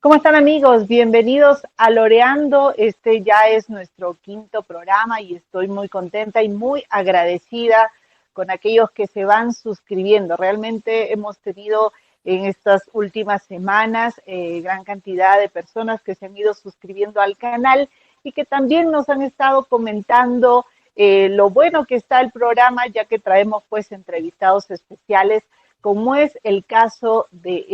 ¿Cómo están amigos? Bienvenidos a Loreando. Este ya es nuestro quinto programa y estoy muy contenta y muy agradecida con aquellos que se van suscribiendo. Realmente hemos tenido en estas últimas semanas gran cantidad de personas que se han ido suscribiendo al canal y que también nos han estado comentando lo bueno que está el programa, ya que traemos pues entrevistados especiales, como es el caso de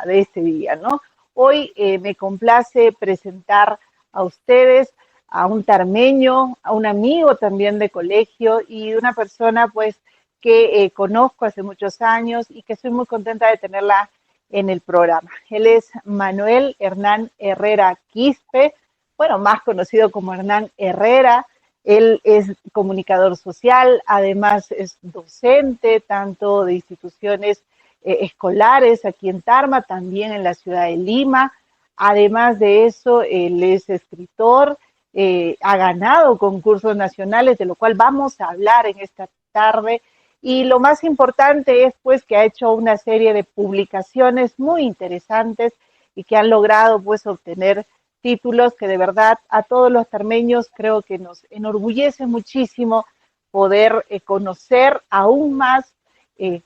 este día, ¿no? Hoy me complace presentar a ustedes a un tarmeño, a un amigo también de colegio y una persona pues que conozco hace muchos años y que estoy muy contenta de tenerla en el programa. Él es Manuel Hernán Herrera Quispe, bueno, más conocido como Hernán Herrera. Él es comunicador social, además es docente tanto de instituciones escolares aquí en Tarma, también en la ciudad de Lima. Además de eso, él es escritor, ha ganado concursos nacionales, de lo cual vamos a hablar en esta tarde. Y lo más importante es pues que ha hecho una serie de publicaciones muy interesantes y que han logrado pues obtener títulos que de verdad a todos los tarmeños creo que nos enorgullece muchísimo poder conocer aún más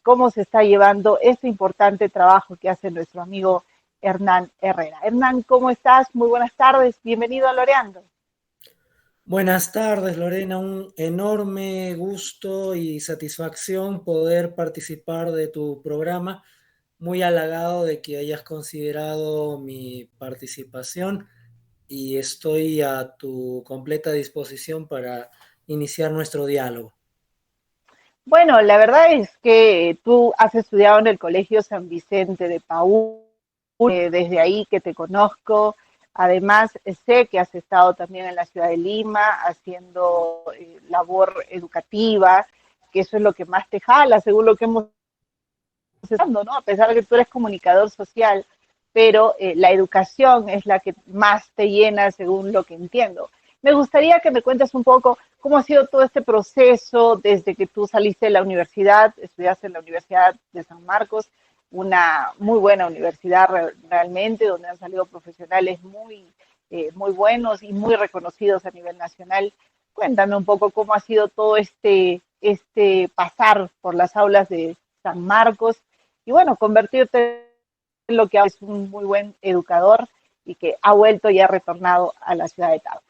cómo se está llevando este importante trabajo que hace nuestro amigo Hernán Herrera. Hernán, ¿cómo estás? Muy buenas tardes, bienvenido a Loreando. Buenas tardes, Lorena. Un enorme gusto y satisfacción poder participar de tu programa. Muy halagado de que hayas considerado mi participación y estoy a tu completa disposición para iniciar nuestro diálogo. Bueno, la verdad es que tú has estudiado en el Colegio San Vicente de Paúl, desde ahí que te conozco. Además, sé que has estado también en la ciudad de Lima haciendo labor educativa, que eso es lo que más te jala, según lo que hemos estado, ¿no? A pesar de que tú eres comunicador social, pero la educación es la que más te llena, según lo que entiendo. Me gustaría que me cuentes un poco cómo ha sido todo este proceso desde que tú saliste de la universidad, estudiaste en la Universidad de San Marcos, una muy buena universidad realmente, donde han salido profesionales muy buenos y muy reconocidos a nivel nacional. Cuéntame un poco cómo ha sido todo este pasar por las aulas de San Marcos y bueno, convertirte en lo que es un muy buen educador y que ha vuelto y ha retornado a la ciudad de Tarma.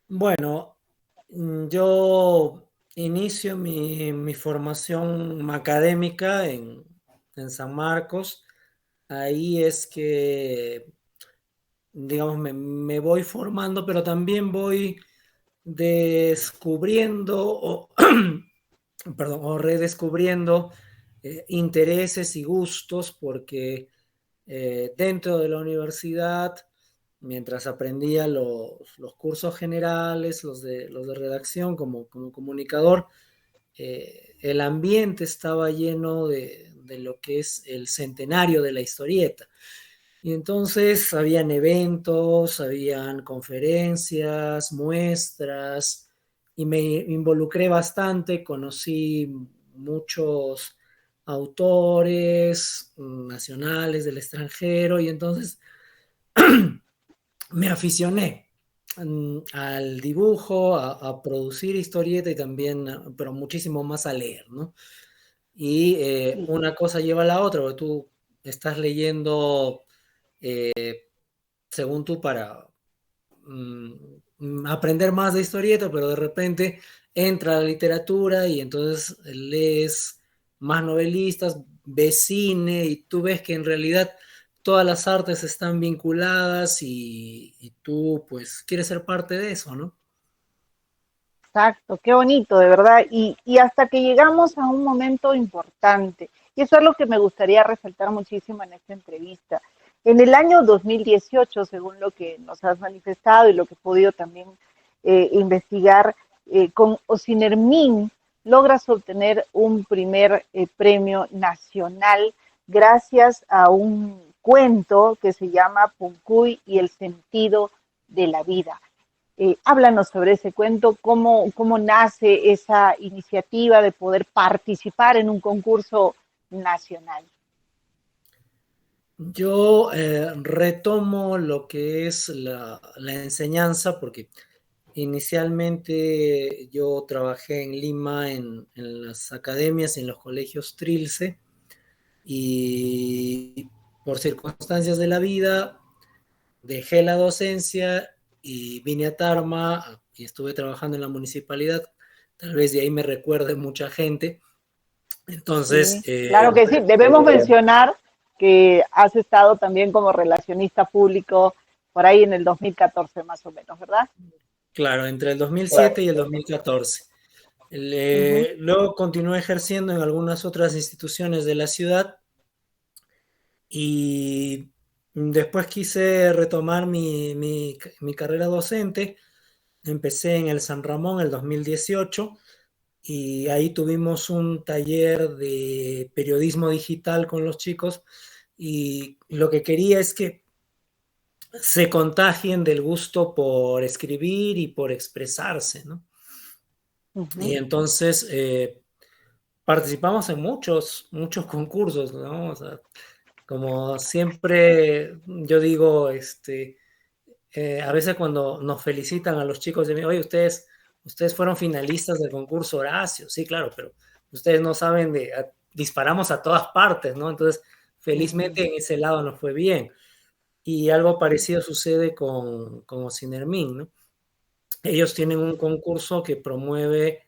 Bueno, yo inicio mi formación académica en San Marcos. Ahí es que digamos, me voy formando, pero también voy descubriendo perdón, o redescubriendo intereses y gustos, porque dentro de la universidad, mientras aprendía los cursos generales, los de redacción como comunicador, el ambiente estaba lleno de lo que es el centenario de la historieta. Y entonces habían eventos, habían conferencias, muestras, y me involucré bastante, conocí muchos autores nacionales del extranjero, y entonces me aficioné al dibujo, a producir historieta y también, pero muchísimo más a leer, ¿no? Y Sí, una cosa lleva a la otra, porque tú estás leyendo según tú, para aprender más de historieta, pero de repente entra la literatura y entonces lees más novelistas, ves cine y tú ves que en realidad todas las artes están vinculadas y tú pues quieres ser parte de eso, ¿no? exacto, qué bonito, de verdad. Y hasta que llegamos a un momento importante, y eso es lo que me gustaría resaltar muchísimo en esta entrevista. En el año 2018, según lo que nos has manifestado y lo que he podido también investigar, con Ocinermin logras obtener un primer premio nacional gracias a un cuento que se llama Puncuy y el sentido de la vida. Háblanos sobre ese cuento, cómo nace esa iniciativa de poder participar en un concurso nacional. Yo retomo lo que es la enseñanza, porque inicialmente yo trabajé en Lima en las academias y en los colegios Trilce, y por circunstancias de la vida dejé la docencia y vine a Tarma y estuve trabajando en la municipalidad. Tal vez de ahí me recuerde mucha gente. Entonces, Sí, claro que sí. Debemos mencionar que has estado también como relacionista público por ahí en el 2014 más o menos, ¿verdad? claro, entre el 2007 y el 2014. Ujú. Luego continué ejerciendo en algunas otras instituciones de la ciudad y después quise retomar mi carrera docente. Empecé en el San Ramón el 2018 y ahí tuvimos un taller de periodismo digital con los chicos, y lo que quería es que se contagien del gusto por escribir y por expresarse, ¿no? Y Ujú. entonces participamos en muchos concursos, ¿no? O sea, como siempre yo digo, a veces cuando nos felicitan a los chicos de mí, oye, ustedes fueron finalistas del concurso Horacio, sí, claro, pero ustedes no saben disparamos a todas partes, ¿no? Entonces, Ujú. felizmente en ese lado nos fue bien. Y algo parecido sucede con Ocinermin, ¿no? Ellos tienen un concurso que promueve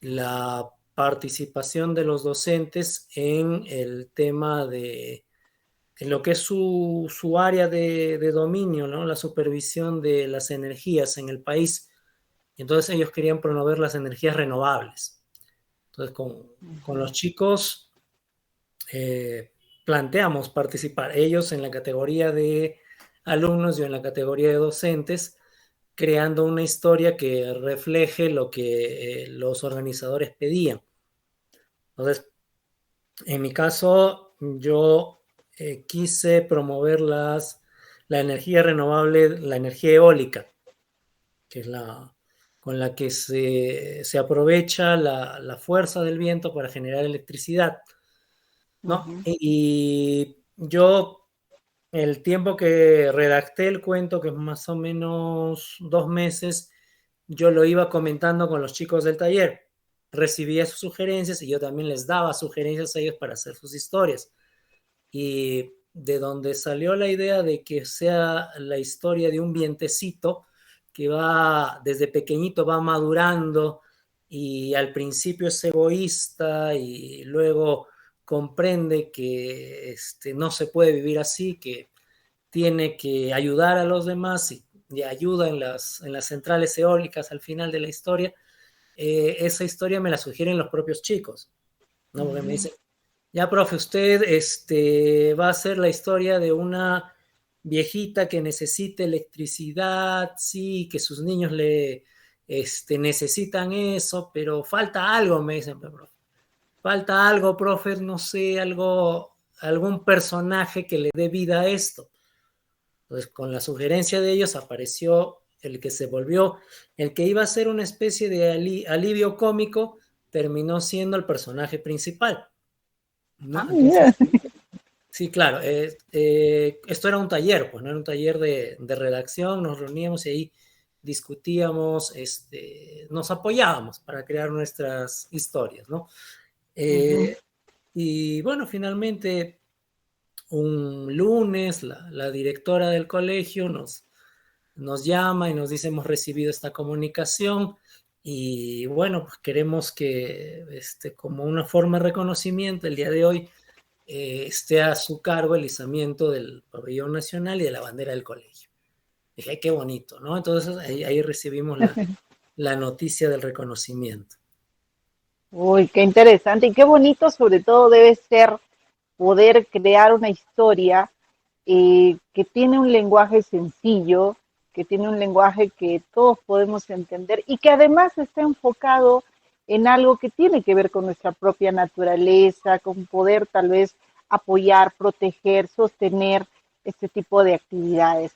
la participación de los docentes en el tema en lo que es su área de dominio, ¿no? La supervisión de las energías en el país. Entonces ellos querían promover las energías renovables. Entonces con los chicos eh, planteamos participar, ellos en la categoría de alumnos, yo en la categoría de docentes, creando una historia que refleje lo que los organizadores pedían. Entonces, en mi caso, yo quise promover la energía renovable, la energía eólica, que es con la que se aprovecha la fuerza del viento para generar electricidad, ¿no? Ujú. Y yo, el tiempo que redacté el cuento, que es más o menos 2 meses, yo lo iba comentando con los chicos del taller. Recibía sus sugerencias y yo también les daba sugerencias a ellos para hacer sus historias. Y de donde salió la idea de que sea la historia de un vientecito que va desde pequeñito, va madurando y al principio es egoísta y luego comprende que no se puede vivir así, que tiene que ayudar a los demás y ayuda en las centrales eólicas al final de la historia. Esa historia me la sugieren los propios chicos, ¿no? Porque me Ujú. dicen, ya, profe, usted va a hacer la historia de una viejita que necesita electricidad, sí, que sus niños necesitan eso, pero falta algo, me dicen, profe. Falta algo, profe, no sé, algún personaje que le dé vida a esto. Entonces, con la sugerencia de ellos apareció el que se volvió, el que iba a ser una especie de alivio cómico, terminó siendo el personaje principal, Ah, ¿no? mira. Entonces, sí, claro, esto era un taller, pues no era un taller de redacción, nos reuníamos y ahí discutíamos, nos apoyábamos para crear nuestras historias, ¿no? Ujú. Eh, y bueno, finalmente un lunes la directora del colegio nos llama y nos dice, hemos recibido esta comunicación y bueno, pues queremos que como una forma de reconocimiento el día de hoy esté a su cargo el izamiento del pabellón nacional y de la bandera del colegio. Dije, "Ay, qué bonito, ¿no?" Entonces ahí recibimos la noticia del reconocimiento. Uy, qué interesante y qué bonito sobre todo debe ser poder crear una historia que tiene un lenguaje sencillo, que tiene un lenguaje que todos podemos entender y que además está enfocado en algo que tiene que ver con nuestra propia naturaleza, con poder tal vez apoyar, proteger, sostener este tipo de actividades.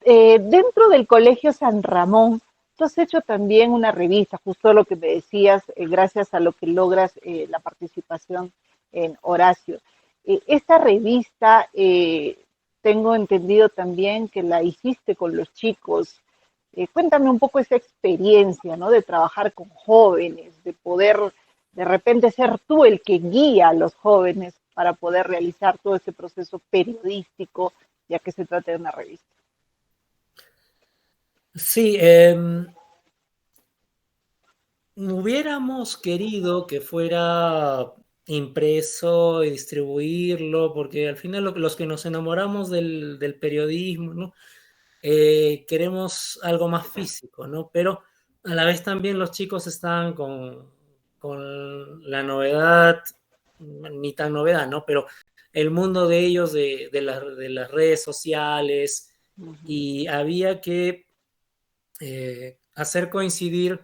Dentro del Colegio San Ramón, tú has hecho también una revista, justo lo que me decías, gracias a lo que logras la participación en Horacio. Esta revista tengo entendido también que la hiciste con los chicos. Cuéntame un poco esa experiencia, ¿no? De trabajar con jóvenes, de poder de repente ser tú el que guía a los jóvenes para poder realizar todo ese proceso periodístico, ya que se trata de una revista. Sí, hubiéramos querido que fuera impreso y distribuirlo, porque al final los que nos enamoramos del periodismo, ¿no? Queremos algo más físico, ¿no? Pero a la vez también los chicos están con la novedad, ni tan novedad, ¿no? Pero el mundo de ellos, de las redes sociales, Uh -huh. y había que hacer coincidir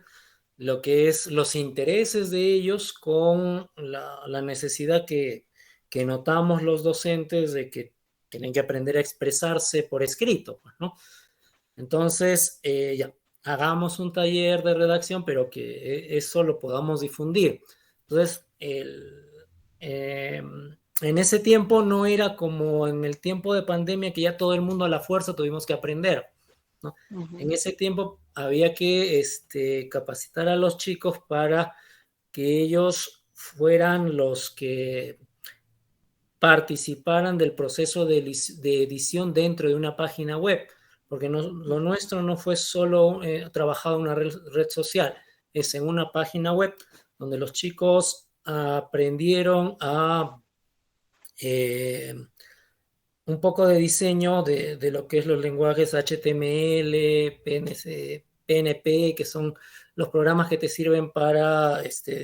lo que es los intereses de ellos con la necesidad que notamos los docentes de que tienen que aprender a expresarse por escrito, pues, ¿no? Entonces, ya, hagamos un taller de redacción, pero que eso lo podamos difundir. Entonces, en ese tiempo no era como en el tiempo de pandemia que ya todo el mundo a la fuerza tuvimos que aprender, ¿no? Uh En -huh. ese tiempo había que capacitar a los chicos para que ellos fueran los que participaran del proceso de edición dentro de una página web, porque lo nuestro no fue solo trabajado en una red social, es en una página web donde los chicos aprendieron a un poco de diseño de lo que es los lenguajes HTML, PNP, que son los programas que te sirven para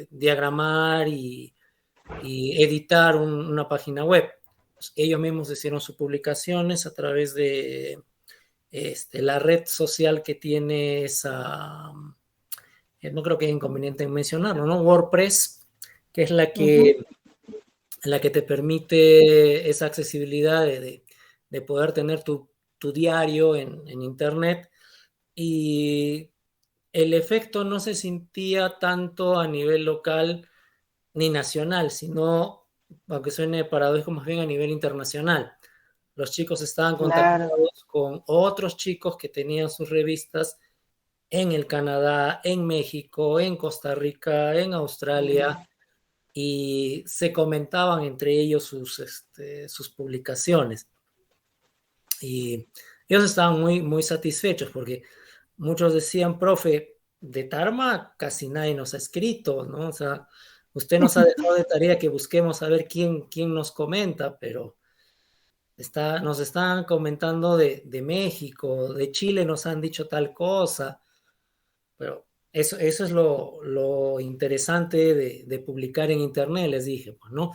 diagramar y editar una página web. Pues ellos mismos hicieron sus publicaciones a través de la red social que tiene esa, no creo que haya inconveniente en mencionarlo, ¿no? WordPress, que es Uh -huh. la que te permite esa accesibilidad de poder tener tu diario en Internet, y el efecto no se sentía tanto a nivel local ni nacional, sino, aunque suene paradójico, más bien a nivel internacional. Los chicos estaban Claro. contactados con otros chicos que tenían sus revistas en el Canadá, en México, en Costa Rica, en Australia, y se comentaban entre ellos sus publicaciones. Y ellos estaban muy, muy satisfechos porque muchos decían, profe, de Tarma casi nadie nos ha escrito, ¿no? O sea, usted nos ha dejado de tarea que busquemos a ver quién nos comenta, pero nos están comentando de México, de Chile nos han dicho tal cosa, pero eso es lo interesante de publicar en Internet, les dije, pues, ¿no?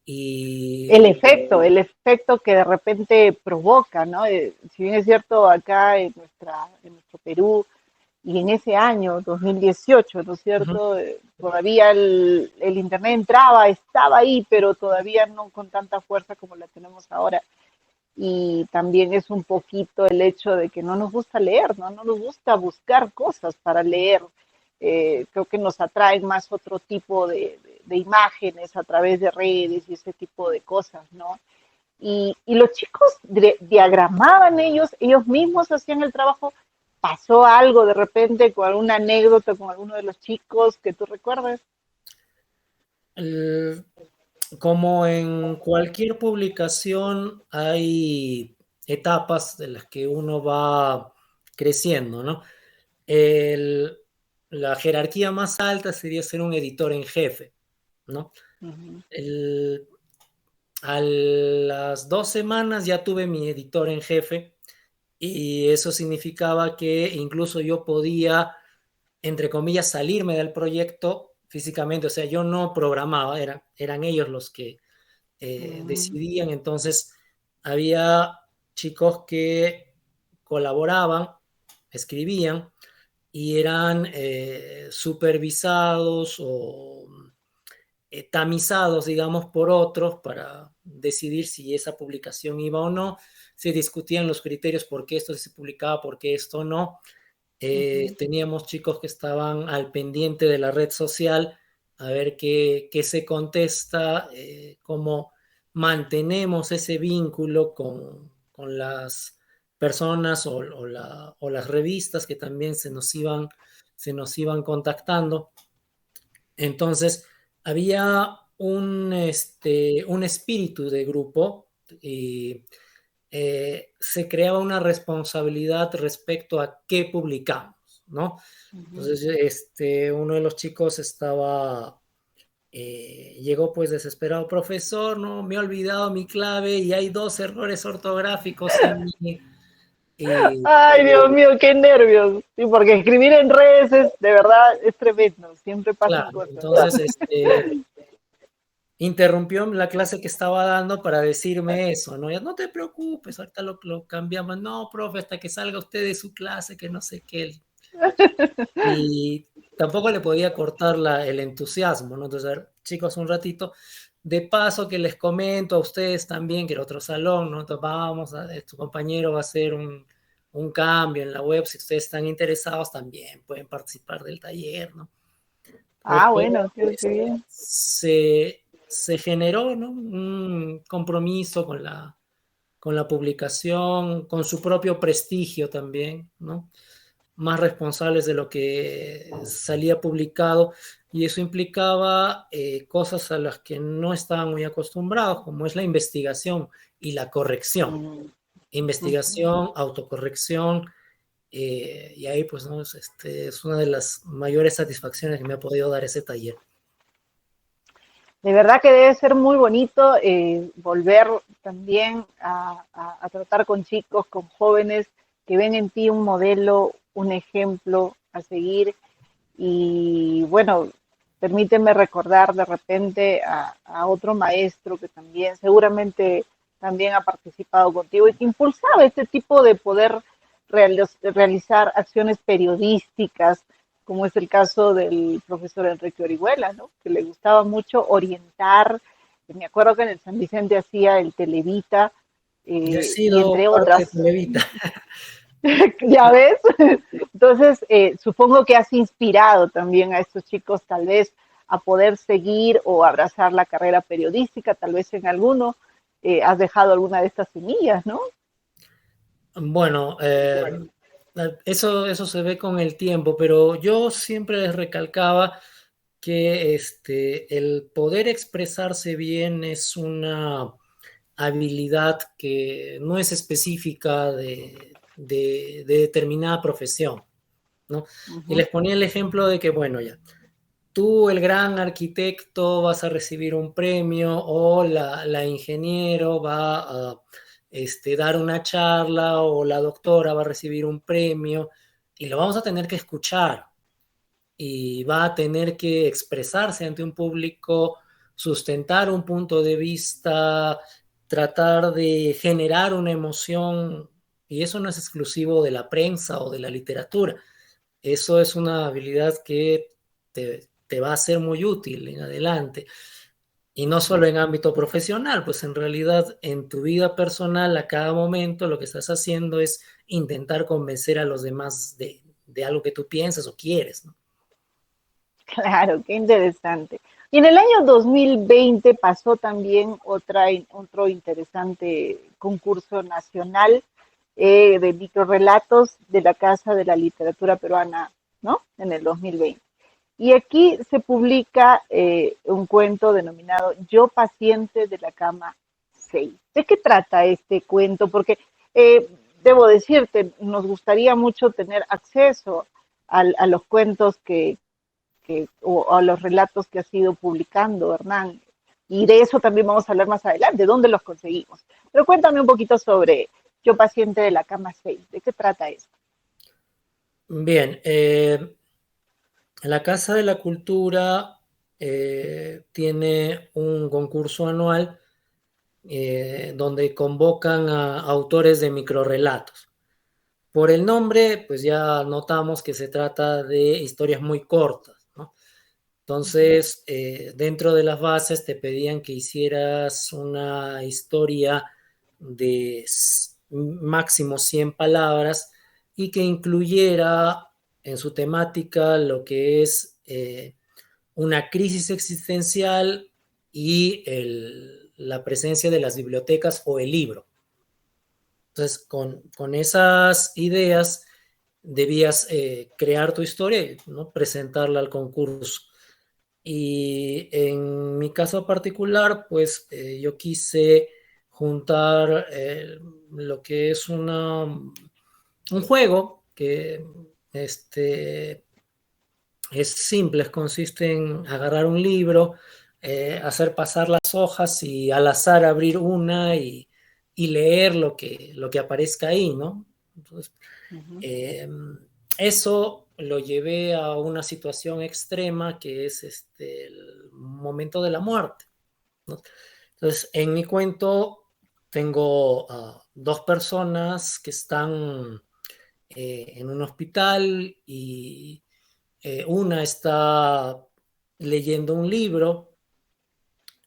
Y El efecto que de repente provoca, ¿no? Si bien es cierto, acá en nuestro Perú, y en ese año, 2018, ¿no es uh-huh, cierto? Todavía el Internet entraba, estaba ahí, pero todavía no con tanta fuerza como la tenemos ahora. Y también es un poquito el hecho de que no nos gusta leer, ¿no? No nos gusta buscar cosas para leer. Creo que nos atraen más otro tipo de imágenes a través de redes y ese tipo de cosas, ¿no? Y los chicos diagramaban ellos mismos hacían el trabajo. ¿Pasó algo de repente con alguna anécdota con alguno de los chicos que tú recuerdes? el, como en cualquier publicación hay etapas de las que uno va creciendo, ¿no? El, la jerarquía más alta sería ser un editor en jefe, ¿no? Uh -huh. A las 2 semanas ya tuve mi editor en jefe, y eso significaba que incluso yo podía, entre comillas, salirme del proyecto físicamente, o sea, yo no programaba, eran ellos los que decidían. Entonces había chicos que colaboraban, escribían, y eran supervisados o tamizados, digamos, por otros para decidir si esa publicación iba o no. Se discutían los criterios por qué esto se publicaba, por qué esto no. Uh -huh. Teníamos chicos que estaban al pendiente de la red social a ver qué se contesta, cómo mantenemos ese vínculo con las personas o las revistas que también se nos iban contactando. Entonces, había un espíritu de grupo y se creaba una responsabilidad respecto a qué publicamos, ¿no? Ujú. Entonces, uno de los chicos llegó pues desesperado, profesor, no, me he olvidado mi clave y hay 2 errores ortográficos en mi... Y, Ay, Dios mío, qué nervios. Sí, porque escribir en redes es, de verdad, es tremendo. Siempre pasan claro, cosas. entonces interrumpió la clase que estaba dando para decirme eso, ¿no? Ya no te preocupes, ahorita lo cambiamos. No, profe, hasta que salga usted de su clase, que no sé qué. Y tampoco le podía cortar el entusiasmo, ¿no? Entonces, a ver, chicos, un ratito. De paso que les comento a ustedes también que el otro salón, ¿no? Entonces, tu compañero va a hacer un cambio en la web. Si ustedes están interesados, también pueden participar del taller, ¿no? Ah, Después, bueno, qué pues, bien. se generó, ¿no? Un compromiso con la publicación, con su propio prestigio también, ¿no? Más responsables de lo que salía publicado, y eso implicaba cosas a las que no estaban muy acostumbrados, como es la investigación y la corrección. Mm, ujú. Investigación, autocorrección, y ahí pues no es una de las mayores satisfacciones que me ha podido dar ese taller. De verdad que debe ser muy bonito volver también a tratar con chicos, con jóvenes que ven en ti un modelo, un ejemplo a seguir. Y bueno, permíteme recordar de repente a otro maestro que también seguramente también ha participado contigo y que impulsaba este tipo de poder realizar acciones periodísticas, como es el caso del profesor Enrique Orihuela, ¿no? Que le gustaba mucho orientar. Me acuerdo que en el San Vicente hacía el Televita Yo he y sido entre parte de otras. Televita. ¿Ya ves? Entonces, supongo que has inspirado también a estos chicos tal vez a poder seguir o abrazar la carrera periodística, tal vez en alguno has dejado alguna de estas semillas, ¿no? Bueno, eso se ve con el tiempo, pero yo siempre les recalcaba que el poder expresarse bien es una habilidad que no es específica de determinada profesión, ¿no? Y Ujú. les ponía el ejemplo de que, bueno, ya, tú, el gran arquitecto, vas a recibir un premio, o la ingeniero va a dar una charla, o la doctora va a recibir un premio, y lo vamos a tener que escuchar, y va a tener que expresarse ante un público, sustentar un punto de vista, tratar de generar una emoción, y eso no es exclusivo de la prensa o de la literatura. Eso es una habilidad que te va a ser muy útil en adelante. Y no solo en ámbito profesional, pues en realidad en tu vida personal, a cada momento lo que estás haciendo es intentar convencer a los demás de algo que tú piensas o quieres, ¿no? Claro, qué interesante. Y en el año 2020 pasó también otro interesante concurso nacional de microrelatos de la Casa de la Literatura Peruana, ¿no? En el 2020. Y aquí se publica un cuento denominado Yo paciente de la cama 6. ¿De qué trata este cuento? Porque debo decirte, nos gustaría mucho tener acceso a los cuentos o a los relatos que has ido publicando, Hernán. Y de eso también vamos a hablar más adelante, dónde los conseguimos. Pero cuéntame un poquito sobre Yo paciente de la cama 6. ¿De qué trata esto? Bien, la Casa de la Cultura tiene un concurso anual donde convocan a autores de microrelatos. Por el nombre, pues ya notamos que se trata de historias muy cortas, ¿no? Entonces, dentro de las bases te pedían que hicieras una historia de máximo 100 palabras, y que incluyera en su temática lo que es una crisis existencial y la presencia de las bibliotecas o el libro. Entonces, con esas ideas debías crear tu historia, ¿no? Presentarla al concurso. Y en mi caso particular, pues yo quise juntar lo que es un juego que es simple, consiste en agarrar un libro, hacer pasar las hojas y al azar abrir una y leer lo que aparezca ahí, ¿no? Entonces, Ujú. eh, eso lo llevé a una situación extrema que es el momento de la muerte, ¿no? Entonces, en mi cuento tengo dos personas que están en un hospital y una está leyendo un libro,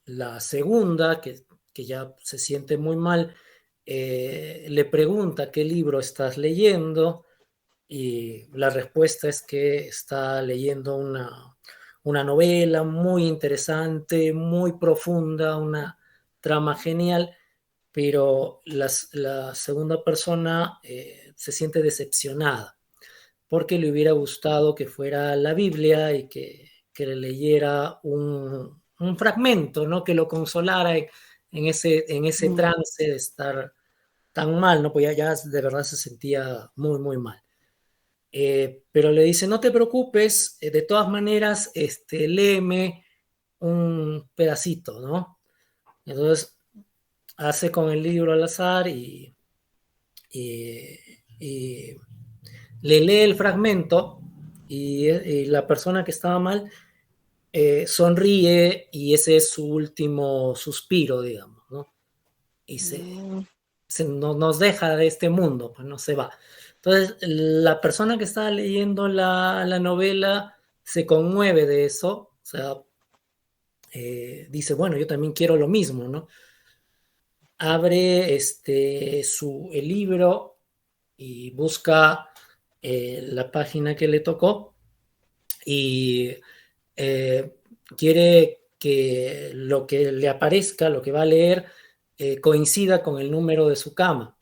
la segunda, que ya se siente muy mal, le pregunta qué libro estás leyendo y la respuesta es que está leyendo una novela muy interesante, muy profunda, una trama genial, pero la segunda persona se siente decepcionada porque le hubiera gustado que fuera la Biblia y que le leyera un fragmento, ¿no? Que lo consolara en ese Mm. trance de estar tan mal, ¿no? Pues ya de verdad se sentía muy, muy mal. Pero le dice, no te preocupes, de todas maneras, léeme un pedacito, ¿no? Entonces hace con el libro al azar y, y le lee el fragmento y la persona que estaba mal sonríe y ese es su último suspiro, digamos, ¿no? Y Mm. nos deja de este mundo, pues no se va. Entonces, la persona que estaba leyendo la novela se conmueve de eso, o sea, dice, bueno, yo también quiero lo mismo, ¿no? Abre el libro y busca la página que le tocó y eh, quiere que lo que le aparezca, lo que va a leer, coincida con el número de su cama,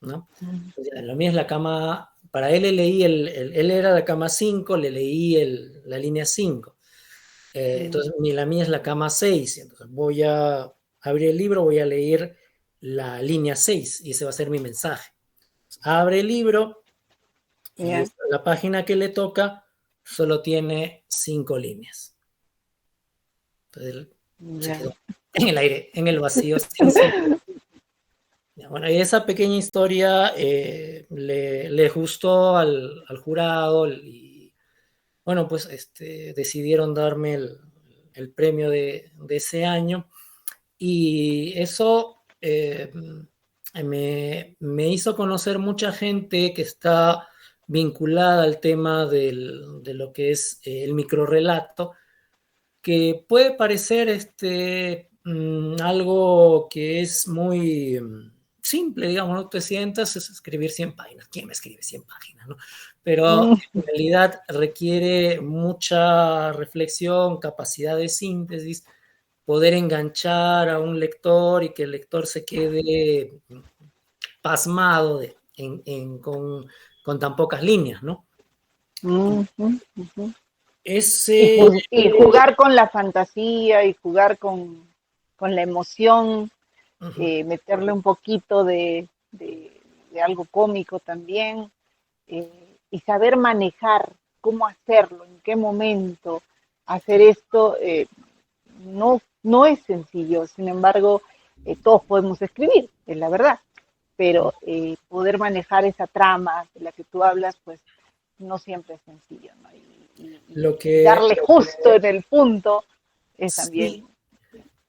¿no? Mm. O sea, la mía es la cama, para él le leí, él era la cama 5, le leí la línea 5. Mm. Entonces la mía es la cama 6, entonces voy a abrir el libro, voy a leer la línea 6 y ese va a ser mi mensaje. Abre el libro y Ya. la página que le toca solo tiene 5 líneas. Entonces él se Ya. quedó en el aire, en el vacío, sin sentido. Bueno, y esa pequeña historia le gustó al jurado y bueno, pues decidieron darme el premio de ese año y eso me hizo conocer mucha gente que está vinculada al tema de lo que es el microrrelato, que puede parecer algo que es muy simple, digamos, no te sientas, es escribir 100 páginas. ¿Quién me escribe 100 páginas? ¿No? Pero Mm. en realidad requiere mucha reflexión, capacidad de síntesis, poder enganchar a un lector y que el lector se quede pasmado con tan pocas líneas, ¿no? Mm. Ujú. Ese, Y jugar con la fantasía y jugar con la emoción, uh-huh. meterle un poquito de algo cómico también, y saber manejar cómo hacerlo, en qué momento hacer esto, no es sencillo. Sin embargo, todos podemos escribir, es la verdad, pero poder manejar esa trama de la que tú hablas, pues no siempre es sencillo, ¿no? Lo Y que darle justo en el punto es también. sí,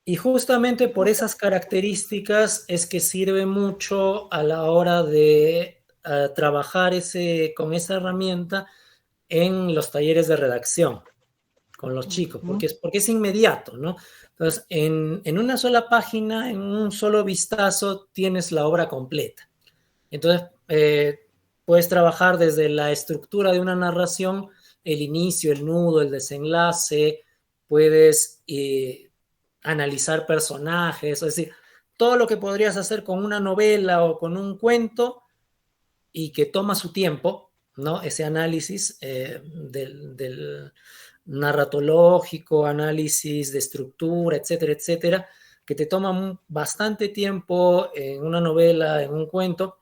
y justamente por esas características es que sirve mucho a la hora de trabajar con esa herramienta en los talleres de redacción con los chicos, Ujú. porque es inmediato, ¿no? Entonces, en una sola página, en un solo vistazo, tienes la obra completa. Entonces, puedes trabajar desde la estructura de una narración, el inicio, el nudo, el desenlace, puedes analizar personajes, es decir, todo lo que podrías hacer con una novela o con un cuento y que toma su tiempo, ¿no? Ese análisis del narratológico, análisis de estructura, etcétera, etcétera, que te toma bastante tiempo en una novela, en un cuento,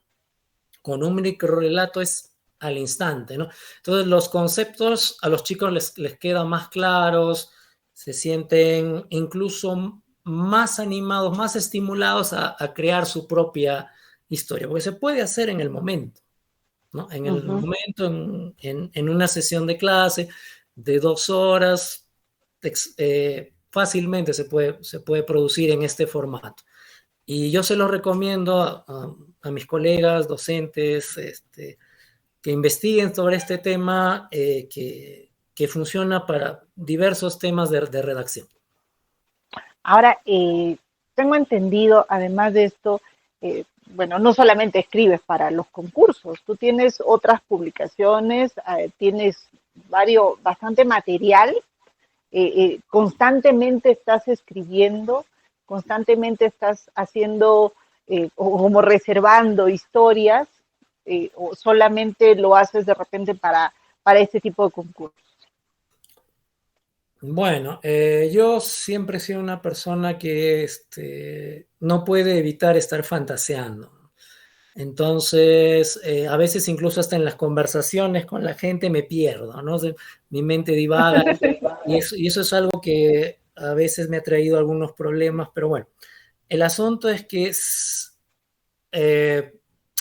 con un microrelato es al instante, ¿no? Entonces los conceptos a los chicos les quedan más claros, se sienten incluso más animados, más estimulados a crear su propia historia, porque se puede hacer en el momento, ¿no? En el momento, en una sesión de clase de 2 horas, fácilmente se puede producir en este formato. Y yo se lo recomiendo a mis colegas, docentes, que investiguen sobre este tema que funciona para diversos temas de redacción. Ahora, tengo entendido, además de esto, bueno, no solamente escribes para los concursos, tú tienes otras publicaciones, tienes bastante material, constantemente estás escribiendo, constantemente estás haciendo o como reservando historias, o solamente lo haces de repente para este tipo de concursos. Bueno, yo siempre he sido una persona que no puede evitar estar fantaseando. Entonces, a veces incluso hasta en las conversaciones con la gente me pierdo, ¿no? Mi mente divaga y eso es algo que a veces me ha traído algunos problemas, pero bueno, el asunto es que eh,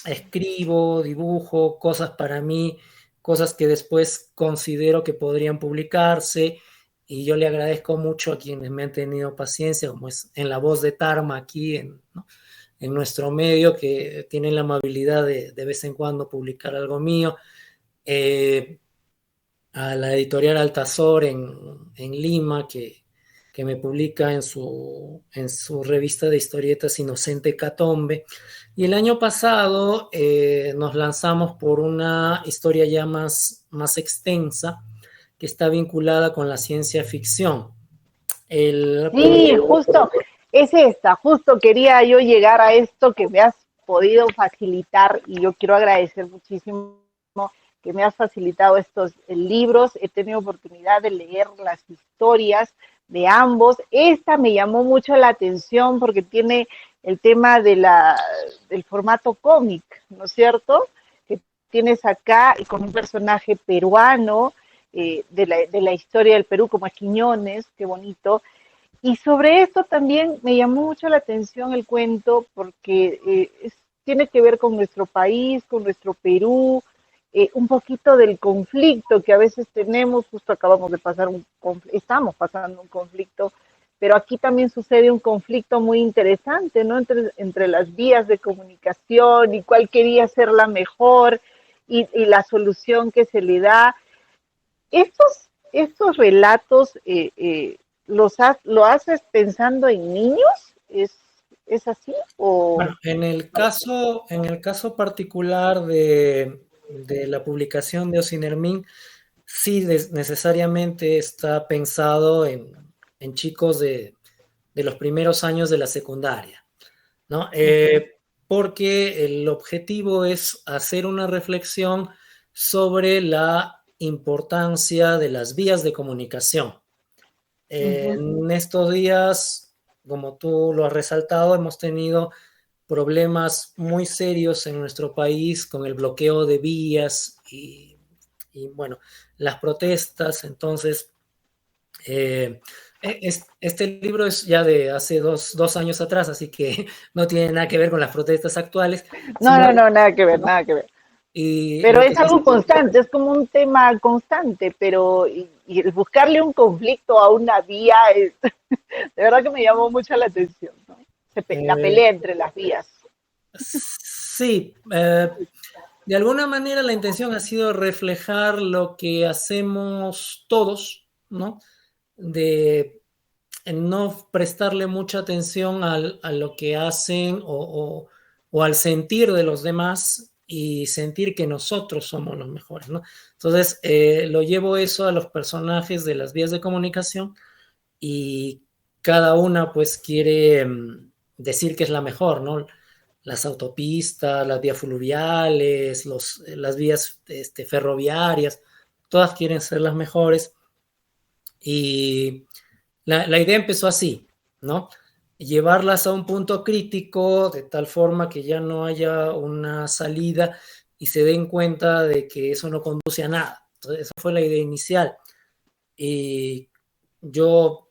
escribo, dibujo cosas para mí, cosas que después considero que podrían publicarse y yo le agradezco mucho a quienes me han tenido paciencia, como es en La Voz de Tarma aquí, ¿no? En nuestro medio, que tienen la amabilidad de vez en cuando publicar algo mío, a la editorial Altazor en Lima, que me publica en su revista de historietas Inocente Catombe. Y el año pasado nos lanzamos por una historia ya más extensa, que está vinculada con la ciencia ficción. Sí, justo, es esta, justo quería yo llegar a esto que me has podido facilitar y yo quiero agradecer muchísimo que me has facilitado estos libros. He tenido oportunidad de leer las historias de ambos. Esta me llamó mucho la atención porque tiene el tema del formato cómic, ¿no es cierto? Que tienes acá con un personaje peruano de la historia del Perú, como es Quiñones, qué bonito. Y sobre esto también me llamó mucho la atención el cuento porque tiene que ver con nuestro país, con nuestro Perú, un poquito del conflicto que a veces tenemos, justo acabamos de pasar estamos pasando un conflicto, pero aquí también sucede un conflicto muy interesante, ¿no? Entre las vías de comunicación y cuál quería ser la mejor y la solución que se le da. Estos relatos lo haces pensando en niños, ¿es así? Bueno, en el caso particular de la publicación de Ocinermin, sí necesariamente está pensado en chicos de los primeros años de la secundaria, ¿no? Porque el objetivo es hacer una reflexión sobre la importancia de las vías de comunicación. En estos días, como tú lo has resaltado, hemos tenido problemas muy serios en nuestro país con el bloqueo de vías y bueno, las protestas. Entonces, este libro es ya de hace dos años atrás, así que no tiene nada que ver con las protestas actuales, No, sino no, nada que ver, nada que ver. y Pero lo que es se algo constante, es como un tema constante, pero y el buscarle un conflicto a una vía, de verdad que me llamó mucho la atención, ¿no? La pelea entre las vías. sí, de alguna manera la intención ha sido reflejar lo que hacemos todos, ¿no? De no prestarle mucha atención a lo que hacen o al sentir de los demás y sentir que nosotros somos los mejores, ¿no? Entonces, lo llevo eso a los personajes de las vías de comunicación y cada una pues quiere decir que es la mejor, ¿no? Las autopistas, las vías fluviales, las vías ferroviarias, todas quieren ser las mejores. Y la idea empezó así, ¿no? Llevarlas a un punto crítico de tal forma que ya no haya una salida y se den cuenta de que eso no conduce a nada. Entonces, esa fue la idea inicial. Y yo,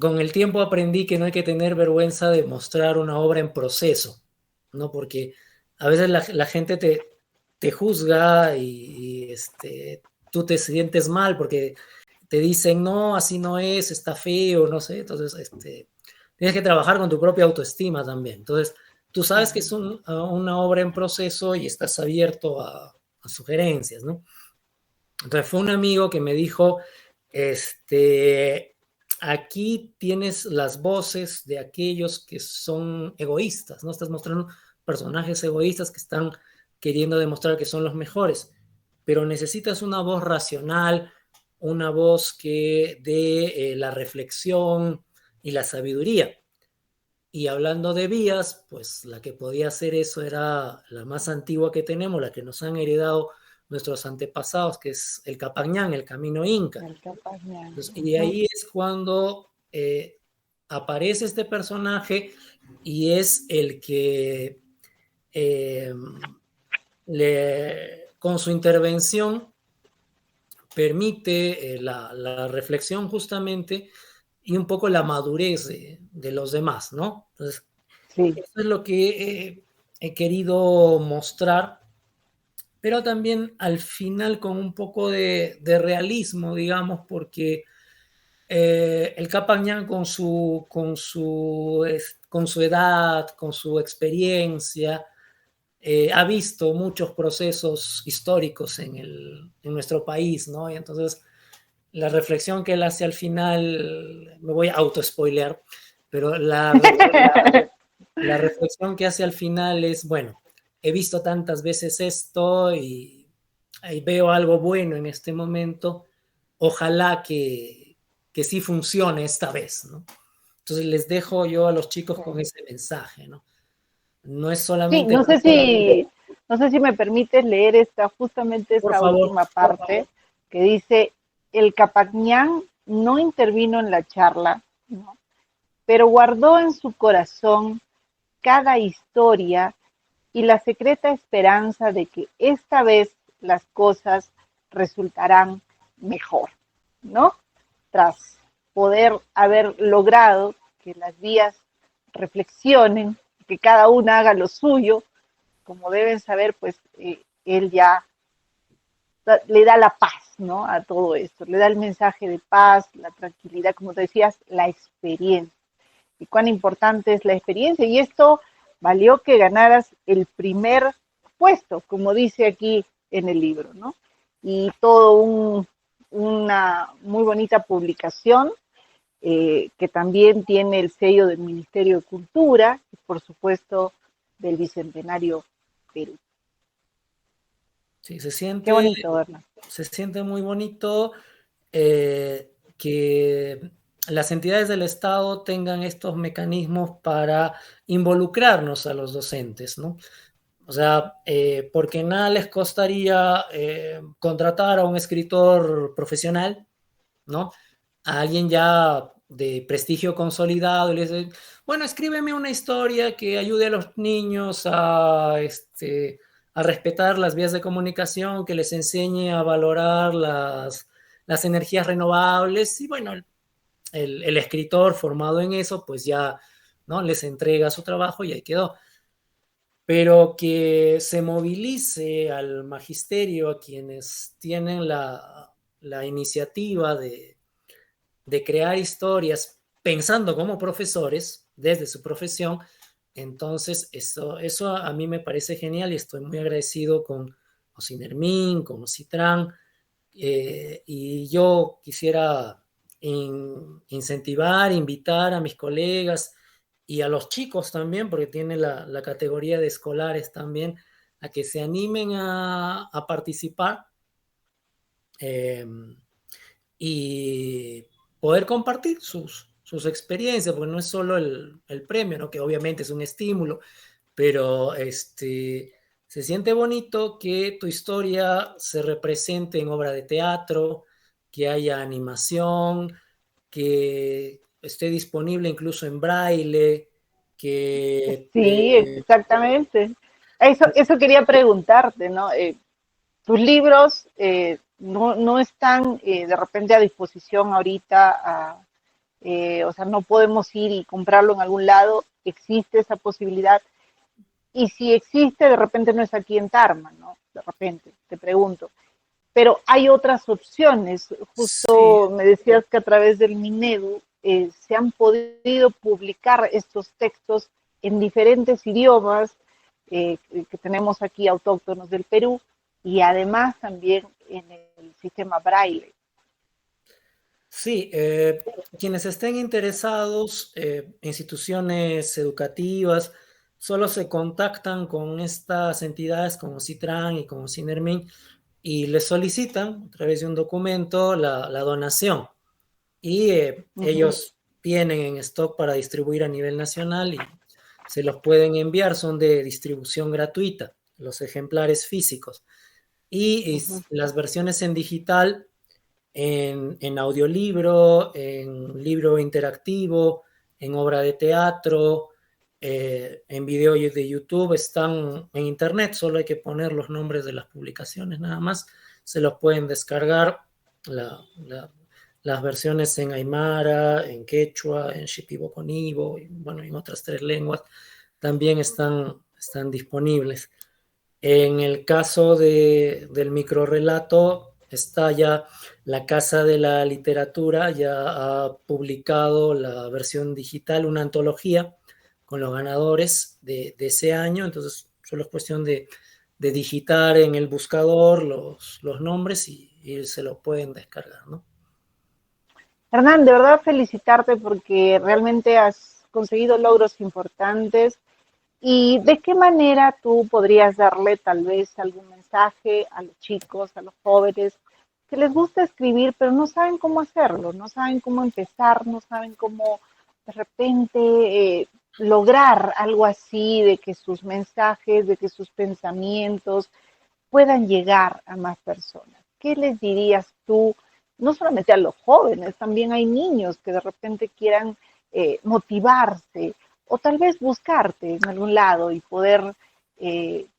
con el tiempo aprendí que no hay que tener vergüenza de mostrar una obra en proceso, ¿no? Porque a veces la gente te juzga y tú te sientes mal porque te dicen, no, así no es, está feo, no sé. Entonces, tienes que trabajar con tu propia autoestima también. Entonces, tú sabes que es una obra en proceso y estás abierto a sugerencias, ¿no? Entonces, fue un amigo que me dijo, aquí tienes las voces de aquellos que son egoístas, ¿no? Estás mostrando personajes egoístas que están queriendo demostrar que son los mejores, pero necesitas una voz racional, una voz que dé la reflexión y la sabiduría. Y hablando de vías, pues la que podía hacer eso era la más antigua que tenemos, la que nos han heredado nuestros antepasados, que es el Capañán, el camino inca. El Capañán. Entonces, y ahí es cuando aparece este personaje y es el que eh, con su intervención permite la reflexión justamente y un poco la madurez de los demás, ¿no? Entonces, Sí. eso es lo que he querido mostrar, pero también al final con un poco de realismo, digamos, porque el Capañán con su edad, con su experiencia, ha visto muchos procesos históricos en nuestro país, ¿no? Y entonces la reflexión que él hace al final, me voy a auto-spoilear, pero la reflexión que hace al final es, bueno, he visto tantas veces esto y veo algo bueno en este momento, ojalá que sí funcione esta vez, ¿no? Entonces les dejo yo a los chicos con ese mensaje, ¿no? No es Sí, solamente, no sé si me permites leer justamente por esta favor, última parte que dice, el Capañán no intervino en la charla, ¿no? Pero guardó en su corazón cada historia y la secreta esperanza de que esta vez las cosas resultarán mejor, ¿no? Tras poder haber logrado que las vías reflexionen, que cada una haga lo suyo, como deben saber, pues él ya le da la paz, ¿no? A todo esto, le da el mensaje de paz, la tranquilidad, como te decías, la experiencia. Y cuán importante es la experiencia. Y esto valió que ganaras el primer puesto, como dice aquí en el libro, ¿no? Y una muy bonita publicación que también tiene el sello del Ministerio de Cultura y por supuesto del Bicentenario Perú. sí, Qué bonito, ¿verdad? se siente muy bonito que las entidades del Estado tengan estos mecanismos para involucrarnos a los docentes, ¿no? O sea, porque nada les costaría contratar a un escritor profesional, ¿no? A alguien ya de prestigio consolidado y les dice, bueno, escríbeme una historia que ayude a los niños a respetar las vías de comunicación, que les enseñe a valorar las energías renovables. Y bueno, el escritor formado en eso, pues ya, ¿no? Les entrega su trabajo y ahí quedó. Pero que se movilice al magisterio, a quienes tienen la iniciativa de crear historias pensando como profesores desde su profesión, entonces eso a mí me parece genial y estoy muy agradecido con Osinermin, con Ocitran, y yo quisiera incentivar, invitar a mis colegas y a los chicos también, porque tiene la categoría de escolares también, a que se animen a participar y poder compartir sus experiencias, porque no es solo el premio, ¿no? Que obviamente es un estímulo, pero se siente bonito que tu historia se represente en obra de teatro, que haya animación, que esté disponible incluso en braille, que Sí, exactamente. Eso quería preguntarte, ¿no? Tus libros no están de repente a disposición ahorita, o sea, no podemos ir y comprarlo en algún lado, existe esa posibilidad. Y si existe, de repente no es aquí en Tarma, ¿no? De repente, te pregunto. Pero hay otras opciones. sí, Justo me decías que a través del Minedu se han podido publicar estos textos en diferentes idiomas que tenemos aquí autóctonos del Perú y además también en el sistema Braille. sí, quienes estén interesados, instituciones educativas, solo se contactan con estas entidades como Citran y como Cinermin y les solicitan a través de un documento la donación. Y Uh -huh. ellos tienen en stock para distribuir a nivel nacional y se los pueden enviar, son de distribución gratuita, los ejemplares físicos. Y Uh -huh. las versiones en digital, en audiolibro, en libro interactivo, en obra de teatro, en video de YouTube, están en internet, solo hay que poner los nombres de las publicaciones nada más, se los pueden descargar la, la, las versiones en Aymara, en Quechua, en Shipibo-Conibo, y bueno, en otras 3 lenguas también están disponibles. En el caso del microrrelato, está ya la Casa de la Literatura, ya ha publicado la versión digital, una antología con los ganadores de ese año, entonces solo es cuestión de digitar en el buscador los nombres y se lo pueden descargar, ¿no? Hernán, de verdad felicitarte porque realmente has conseguido logros importantes. ¿Y de qué manera tú podrías darle tal vez algún mensaje a los chicos, a los jóvenes que les gusta escribir, pero no saben cómo hacerlo, no saben cómo empezar, no saben cómo de repente lograr algo así, de que sus mensajes, de que sus pensamientos puedan llegar a más personas? ¿Qué les dirías tú? No solamente a los jóvenes, también hay niños que de repente quieran motivarse o tal vez buscarte en algún lado y poder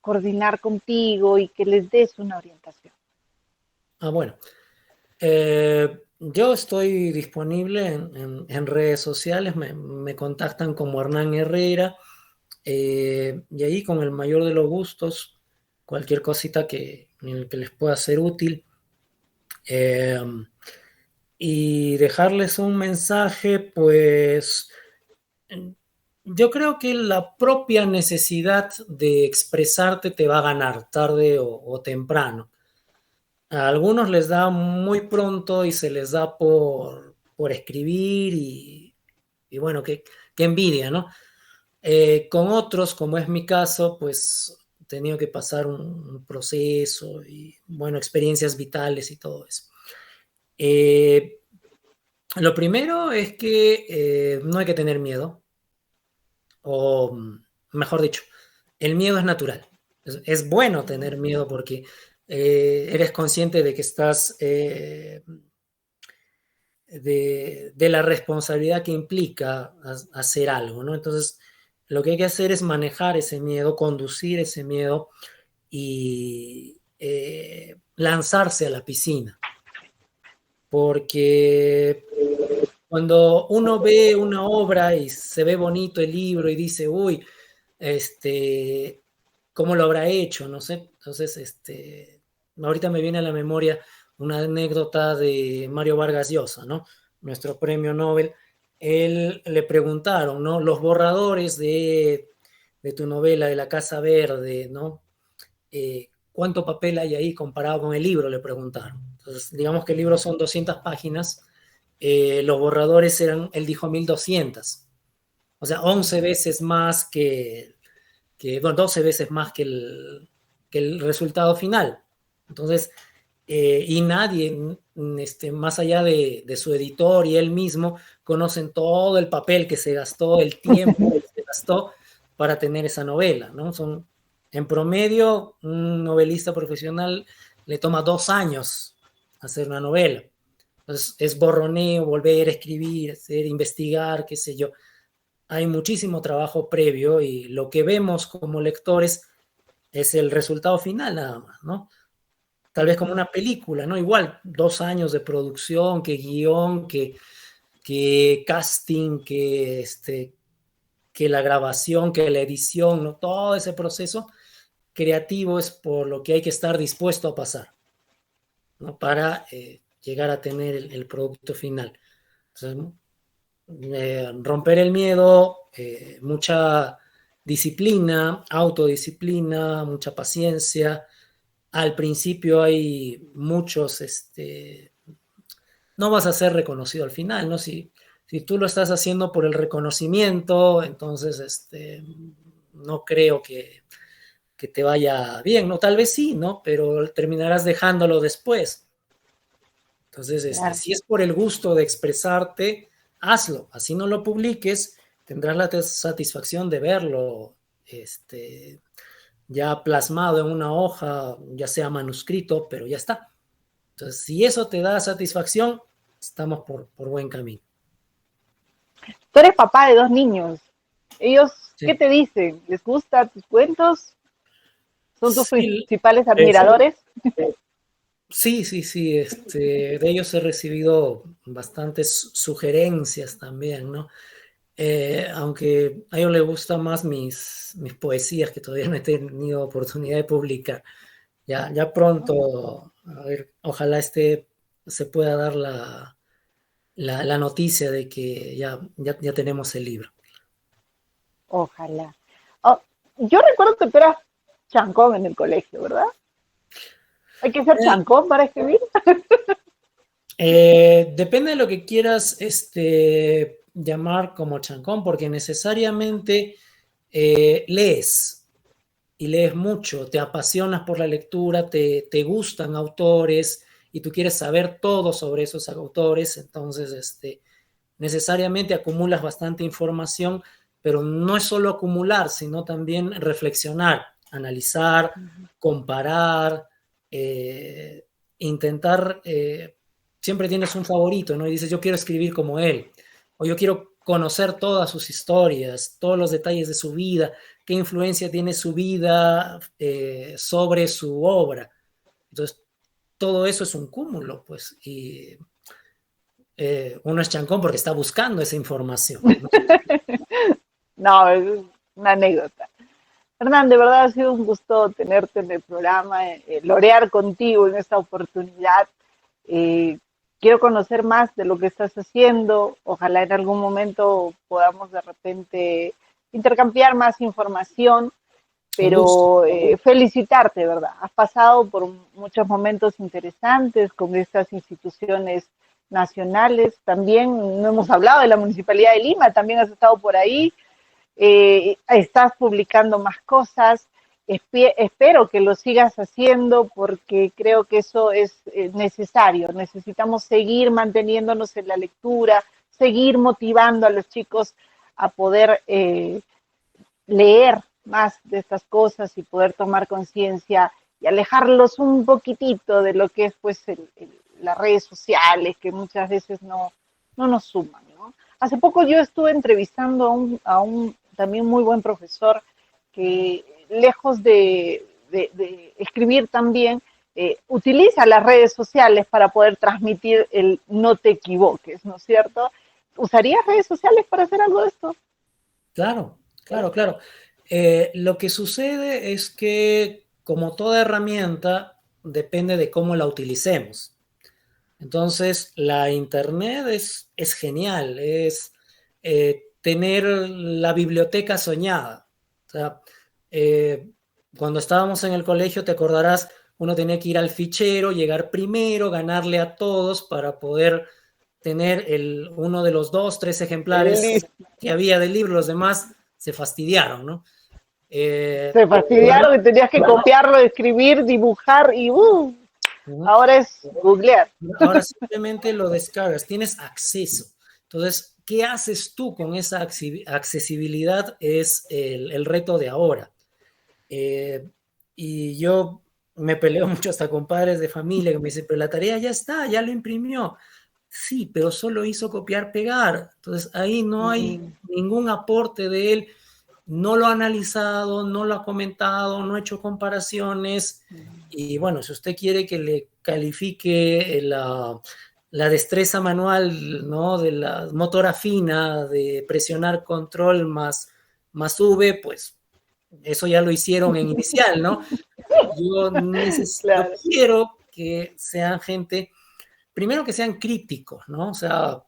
coordinar contigo y que les des una orientación. Bueno, yo estoy disponible en redes sociales, me contactan como Hernán Herrera, y ahí con el mayor de los gustos, cualquier cosita en el que les pueda ser útil. Eh, y dejarles un mensaje, pues yo creo que la propia necesidad de expresarte te va a ganar tarde o temprano. A algunos les da muy pronto y se les da por escribir y bueno, qué envidia, ¿no? Con otros, como es mi caso, pues he tenido que pasar un proceso y bueno, experiencias vitales y todo eso. Eh, lo primero es que no hay que tener miedo, o mejor dicho, el miedo es natural. Es bueno tener miedo porque eres consciente de que estás de la responsabilidad que implica hacer algo, ¿no? Entonces, lo que hay que hacer es manejar ese miedo, conducir ese miedo y lanzarse a la piscina, porque cuando uno ve una obra y se ve bonito el libro y dice, uy, este, ¿cómo lo habrá hecho? No sé. Entonces, ahorita me viene a la memoria una anécdota de Mario Vargas Llosa, ¿no? Nuestro premio Nobel. Él le preguntaron, ¿no? Los borradores de tu novela de La Casa Verde, ¿no? ¿Cuánto papel hay ahí comparado con el libro? Le preguntaron. Entonces, digamos que el libro son 200 páginas, los borradores eran, él dijo 1200, o sea, 11 veces más bueno, 12 veces más que el resultado final. Entonces, y nadie, más allá de su editor y él mismo, conocen todo el papel que se gastó, el tiempo que se gastó para tener esa novela, ¿no? En promedio, un novelista profesional le toma 2 años hacer una novela. Entonces, es borroneo, volver a escribir, hacer, investigar, qué sé yo. Hay muchísimo trabajo previo y lo que vemos como lectores es el resultado final nada más, ¿no? Tal vez como una película, ¿no? Igual, 2 años de producción, que guión, que casting, que la grabación, que la edición, ¿no? Todo ese proceso creativo es por lo que hay que estar dispuesto a pasar, ¿no? Para llegar a tener el producto final. Entonces, romper el miedo, mucha disciplina, autodisciplina, mucha paciencia. Al principio hay muchos, no vas a ser reconocido al final, ¿no? Si tú lo estás haciendo por el reconocimiento, entonces no creo que te vaya bien, ¿no? Tal vez sí, ¿no? Pero terminarás dejándolo después. Entonces, Claro. si es por el gusto de expresarte, hazlo. Así no lo publiques, tendrás la satisfacción de verlo ya plasmado en una hoja, ya sea manuscrito, pero ya está. Entonces, si eso te da satisfacción, estamos por buen camino. Tú eres papá de 2 niños. ¿Ellos qué Sí, te dicen? ¿Les gustan tus cuentos? ¿Son tus sí, principales admiradores? sí, sí, sí, de ellos he recibido bastantes sugerencias también, ¿no? Aunque a ellos les gustan más mis poesías, que todavía no he tenido oportunidad de publicar. Ya pronto, a ver, ojalá se pueda dar la noticia de que ya tenemos el libro. Ojalá. Oh, yo recuerdo que tú eras chancón en el colegio, ¿verdad? ¿Hay que ser Eh, chancón para escribir? Depende de lo que quieras llamar como chancón, porque necesariamente lees y lees mucho, te apasionas por la lectura, te gustan autores y tú quieres saber todo sobre esos autores, entonces necesariamente acumulas bastante información, pero no es solo acumular, sino también reflexionar, analizar, comparar, intentar, siempre tienes un favorito, ¿no? Y dices, yo quiero escribir como él, o yo quiero conocer todas sus historias, todos los detalles de su vida, qué influencia tiene su vida sobre su obra. Entonces, todo eso es un cúmulo, pues, y uno es chancón porque está buscando esa información, ¿no? No, es una anécdota. Hernán, de verdad ha sido un gusto tenerte en el programa, lorear contigo en esta oportunidad. Eh, Quiero conocer más de lo que estás haciendo. Ojalá en algún momento podamos de repente intercambiar más información, Un gusto. pero felicitarte, ¿verdad? Has pasado por muchos momentos interesantes con estas instituciones nacionales. También no hemos hablado de la Municipalidad de Lima, también has estado por ahí. Estás publicando más cosas. Espero que lo sigas haciendo porque creo que eso es necesario. Necesitamos seguir manteniéndonos en la lectura, seguir motivando a los chicos a poder leer más de estas cosas y poder tomar conciencia y alejarlos un poquitito de lo que es pues las redes sociales que muchas veces no nos suman, ¿no? Hace poco yo estuve entrevistando a un también muy buen profesor que lejos de escribir también, utiliza las redes sociales para poder transmitir el no te equivoques, ¿no es cierto? ¿Usarías redes sociales para hacer algo de esto? Claro, claro, claro. Lo que sucede es que, como toda herramienta, depende de cómo la utilicemos. Entonces, la Internet es genial, es tener la biblioteca soñada. O sea, cuando estábamos en el colegio, te acordarás, uno tenía que ir al fichero, llegar primero, ganarle a todos para poder tener uno de los 2, 3 ejemplares Listo. que había del libro, los demás se fastidiaron, ¿no? Se Pero no, fastidiaron y tenías que copiarlo, escribir, dibujar y Ahora es googlear. Ahora simplemente lo descargas, tienes acceso. Entonces, ¿qué haces tú con esa accesibilidad? Es el reto de ahora. Y yo me peleo mucho hasta con padres de familia que me dicen, pero la tarea ya está, ya lo imprimió. Sí, pero solo hizo copiar, pegar. Entonces ahí no hay ningún aporte de él, no lo ha analizado, no lo ha comentado, no ha hecho comparaciones. Y bueno, si usted quiere que le califique la destreza manual, ¿no? De la motora fina, de presionar control más V, pues eso ya lo hicieron en inicial, ¿no? Yo Claro. quiero que sean gente, primero que sean críticos, ¿no? O sea,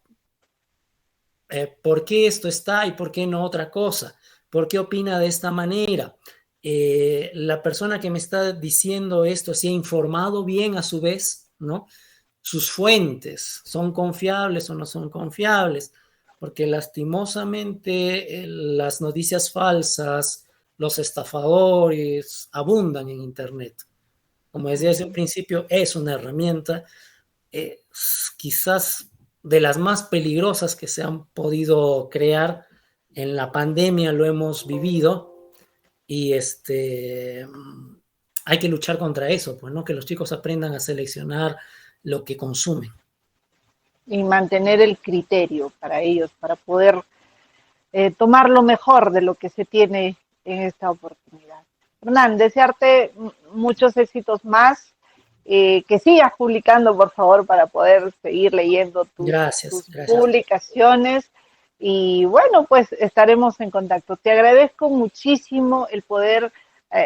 ¿por qué esto está y por qué no otra cosa? ¿Por qué opina de esta manera? La persona que me está diciendo esto se ha informado bien a su vez, ¿no? Sus fuentes, ¿son confiables o no son confiables? Porque lastimosamente las noticias falsas, los estafadores abundan en Internet. Como decía desde un principio, es una herramienta quizás de las más peligrosas que se han podido crear. En la pandemia lo hemos vivido y hay que luchar contra eso, pues, ¿no? Que los chicos aprendan a seleccionar lo que consumen. Y mantener el criterio para ellos, para poder tomar lo mejor de lo que se tiene en esta oportunidad. Hernán, desearte muchos éxitos más, que sigas publicando, por favor, para poder seguir leyendo tus Gracias. publicaciones. Y bueno, pues estaremos en contacto. Te agradezco muchísimo el poder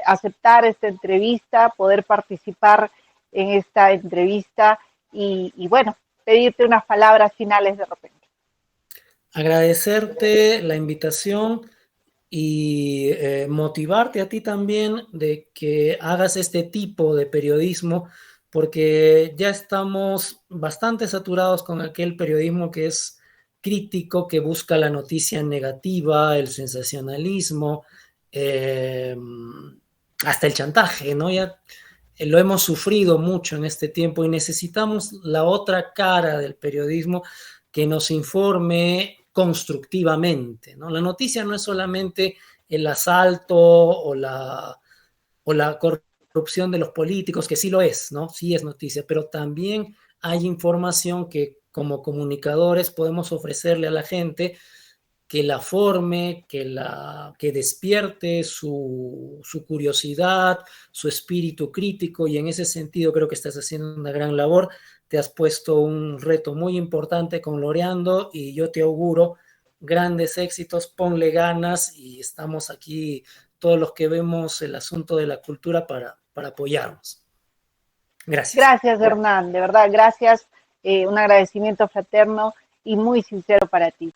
aceptar esta entrevista, poder participar en esta entrevista y bueno, pedirte unas palabras finales de repente. Agradecerte la invitación y motivarte a ti también de que hagas este tipo de periodismo, porque ya estamos bastante saturados con aquel periodismo que es crítico, que busca la noticia negativa, el sensacionalismo, hasta el chantaje, ¿no? Ya lo hemos sufrido mucho en este tiempo y necesitamos la otra cara del periodismo que nos informe constructivamente, ¿no? La noticia no es solamente el asalto o la corrupción de los políticos, que sí lo es, ¿no? Sí es noticia, pero también hay información que como comunicadores podemos ofrecerle a la gente que la forme, que despierte su curiosidad, su espíritu crítico, y en ese sentido creo que estás haciendo una gran labor. Te has puesto un reto muy importante con Loreando y yo te auguro grandes éxitos, ponle ganas y estamos aquí todos los que vemos el asunto de la cultura para apoyarnos. Gracias. Gracias, Hernán, de verdad, gracias. Un agradecimiento fraterno y muy sincero para ti.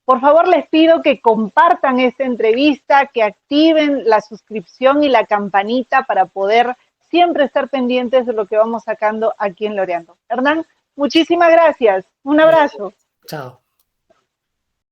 Por favor, les pido que compartan esta entrevista, que activen la suscripción y la campanita para poder siempre estar pendientes de lo que vamos sacando aquí en Loreando. Hernán, muchísimas gracias. Un abrazo. Chao.